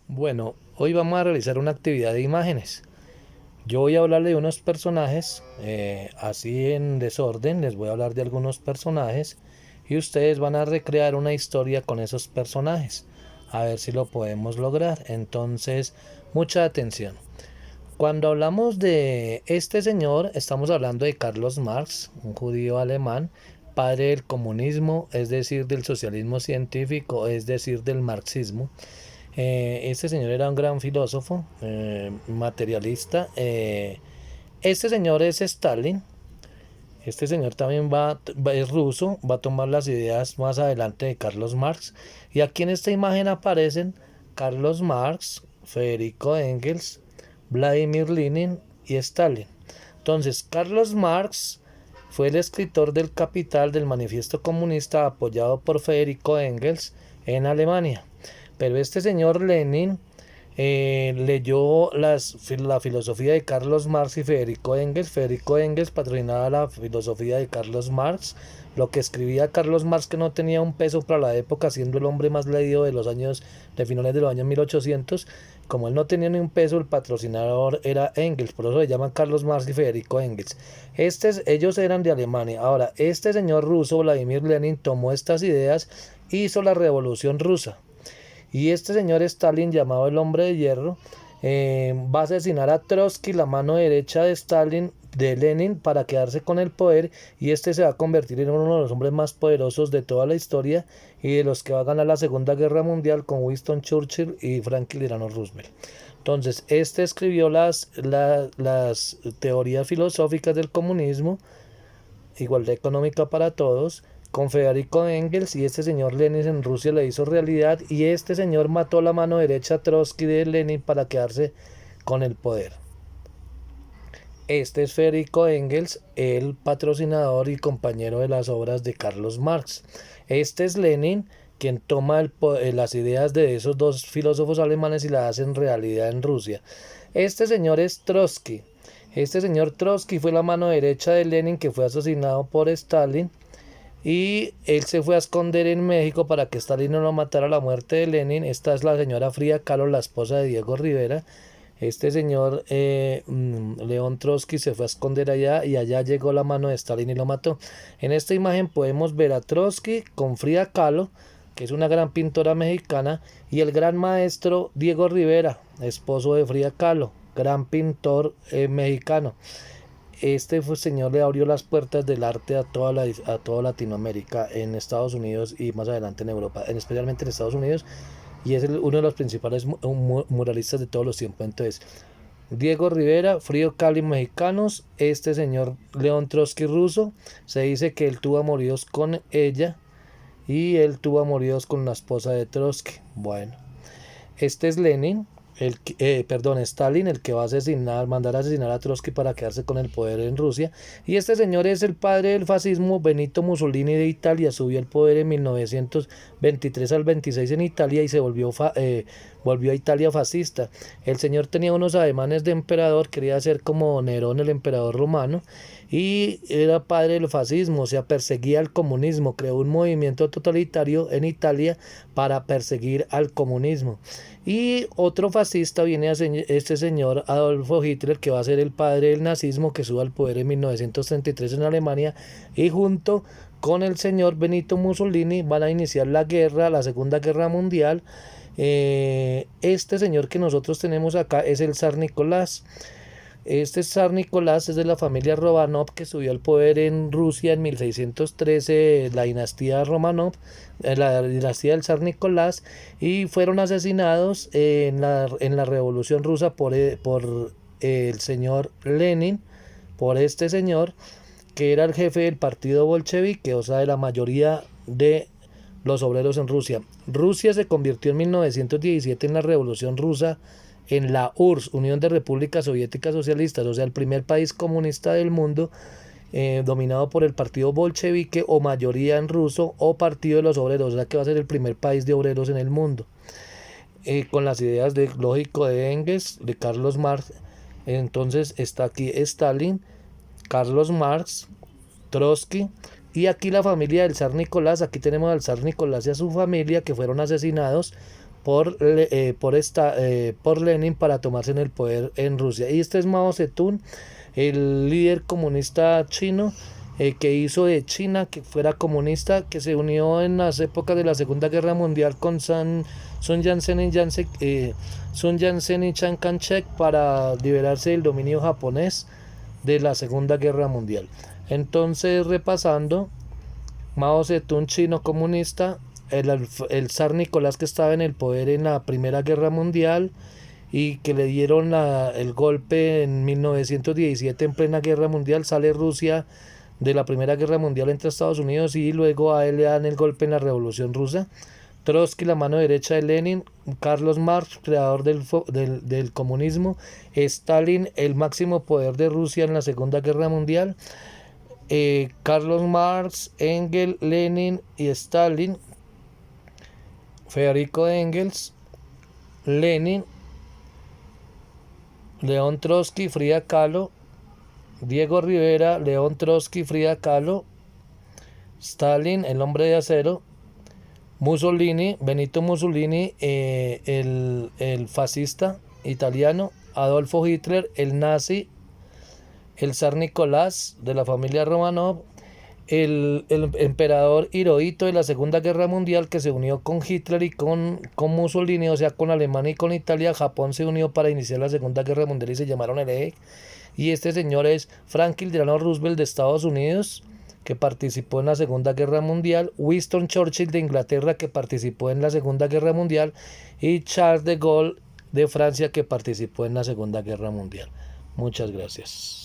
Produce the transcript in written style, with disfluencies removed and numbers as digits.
Bueno, hoy vamos a realizar una actividad de imágenes. Yo voy a hablarle de unos personajes, así en desorden, les voy a hablar de algunos personajes y ustedes van a recrear una historia con esos personajes. A ver si lo podemos lograr. Entonces, mucha atención. Cuando hablamos de este señor, estamos hablando de Carlos Marx, un judío alemán, padre del comunismo, es decir, del socialismo científico, es decir, del marxismo. Este señor era un gran filósofo, materialista. Este señor es Stalin. Este señor también es ruso, va a tomar las ideas más adelante de Carlos Marx. Y aquí en esta imagen aparecen Carlos Marx, Federico Engels, Vladimir Lenin y Stalin. Entonces, Carlos Marx fue el escritor del Capital, del Manifiesto Comunista, apoyado por Federico Engels en Alemania. Pero este señor Lenin leyó la filosofía de Carlos Marx y Federico Engels. Federico Engels patrocinaba la filosofía de Carlos Marx. Lo que escribía Carlos Marx, que no tenía un peso para la época, siendo el hombre más leído de los años, de finales de los años 1800, como él no tenía ni un peso, el patrocinador era Engels, por eso le llaman Carlos Marx y Federico Engels. Ellos eran de Alemania. Ahora, este señor ruso, Vladimir Lenin, tomó estas ideas, hizo la revolución rusa. Y este señor Stalin, llamado el hombre de hierro, va a asesinar a Trotsky, la mano derecha de Stalin, de Lenin, para quedarse con el poder, y este se va a convertir en uno de los hombres más poderosos de toda la historia y de los que va a ganar la Segunda Guerra Mundial con Winston Churchill y Franklin Delano Roosevelt. Entonces, este escribió las teorías filosóficas del comunismo, igualdad económica para todos, con Federico Engels, y este señor Lenin en Rusia le hizo realidad, y este señor mató la mano derecha a Trotsky de Lenin para quedarse con el poder. Este es Federico Engels, el patrocinador y compañero de las obras de Carlos Marx. Este es Lenin, quien toma las ideas de esos dos filósofos alemanes y las hace en realidad en Rusia. Este señor es Trotsky. Este señor Trotsky fue la mano derecha de Lenin, que fue asesinado por Stalin, y él se fue a esconder en México para que Stalin no lo matara a la muerte de Lenin. Esta es la señora Frida Kahlo, la esposa de Diego Rivera. Este señor León Trotsky se fue a esconder allá, y allá llegó la mano de Stalin y lo mató. En esta imagen podemos ver a Trotsky con Frida Kahlo, que es una gran pintora mexicana, y el gran maestro Diego Rivera, esposo de Frida Kahlo, gran pintor mexicano. Este señor le abrió las puertas del arte a toda Latinoamérica, en Estados Unidos y más adelante en Europa, especialmente en Estados Unidos, y es uno de los principales muralistas de todos los tiempos. Entonces, Diego Rivera, Frida Kahlo mexicanos, este señor León Trotsky ruso, se dice que él tuvo amoríos con ella y él tuvo amoríos con la esposa de Trotsky. Bueno, este es Lenin, Stalin, el que va a mandar a asesinar a Trotsky para quedarse con el poder en Rusia. Y este señor es el padre del fascismo, Benito Mussolini de Italia. Subió al poder en 1923 al 26 en Italia y volvió a Italia fascista. El señor tenía unos ademanes de emperador, quería ser como Nerón, el emperador romano, y era padre del fascismo, o sea, perseguía al comunismo, creó un movimiento totalitario en Italia para perseguir al comunismo. Y otro fascista viene a ser este señor Adolfo Hitler, que va a ser el padre del nazismo, que sube al poder en 1933 en Alemania, y junto con el señor Benito Mussolini van a iniciar la Segunda Guerra Mundial. Este señor que nosotros tenemos acá es el zar Nicolás. Este zar Nicolás es de la familia Romanov, que subió al poder en Rusia en 1613, la dinastía Romanov, la dinastía del zar Nicolás, y fueron asesinados en la Revolución Rusa por el señor Lenin, por este señor, que era el jefe del partido bolchevique, o sea, de la mayoría de los obreros en Rusia. Rusia se convirtió en 1917 en la Revolución Rusa, en la URSS, Unión de Repúblicas Soviéticas Socialistas, o sea, el primer país comunista del mundo, dominado por el partido bolchevique, o mayoría en ruso, o partido de los obreros, o sea que va a ser el primer país de obreros en el mundo, con las ideas de lógico de Engels, de Carlos Marx. Entonces está aquí Stalin, Carlos Marx, Trotsky, y aquí la familia del zar Nicolás. Aquí tenemos al zar Nicolás y a su familia, que fueron asesinados por Lenin para tomarse en el poder en Rusia. Y este es Mao Zedong, el líder comunista chino, que hizo de China que fuera comunista, que se unió en las épocas de la Segunda Guerra Mundial con Sun Yat-sen y Chiang Kai-shek para liberarse del dominio japonés de la Segunda Guerra Mundial. Entonces, repasando, Mao Zedong, chino comunista, el zar Nicolás, que estaba en el poder en la Primera Guerra Mundial y que le dieron el golpe en 1917 en plena guerra mundial. Sale Rusia de la Primera Guerra Mundial entre Estados Unidos y luego a él le dan el golpe en la Revolución Rusa. Trotsky, la mano derecha de Lenin. Carlos Marx, creador del comunismo. Stalin, el máximo poder de Rusia en la Segunda Guerra Mundial. Carlos Marx, Engels, Lenin y Stalin. Federico Engels, Lenin, León Trotsky, Frida Kahlo, Diego Rivera, León Trotsky, Frida Kahlo, Stalin, el hombre de acero, Mussolini, Benito Mussolini, el fascista italiano, Adolfo Hitler, el nazi, el zar Nicolás de la familia Romanov, el emperador Hirohito de la Segunda Guerra Mundial, que se unió con Hitler y con Mussolini, o sea, con Alemania y con Italia. Japón se unió para iniciar la Segunda Guerra Mundial y se llamaron el Eje. Y este señor es Franklin Delano Roosevelt de Estados Unidos, que participó en la Segunda Guerra Mundial, Winston Churchill de Inglaterra, que participó en la Segunda Guerra Mundial, y Charles de Gaulle de Francia, que participó en la Segunda Guerra Mundial. Muchas gracias.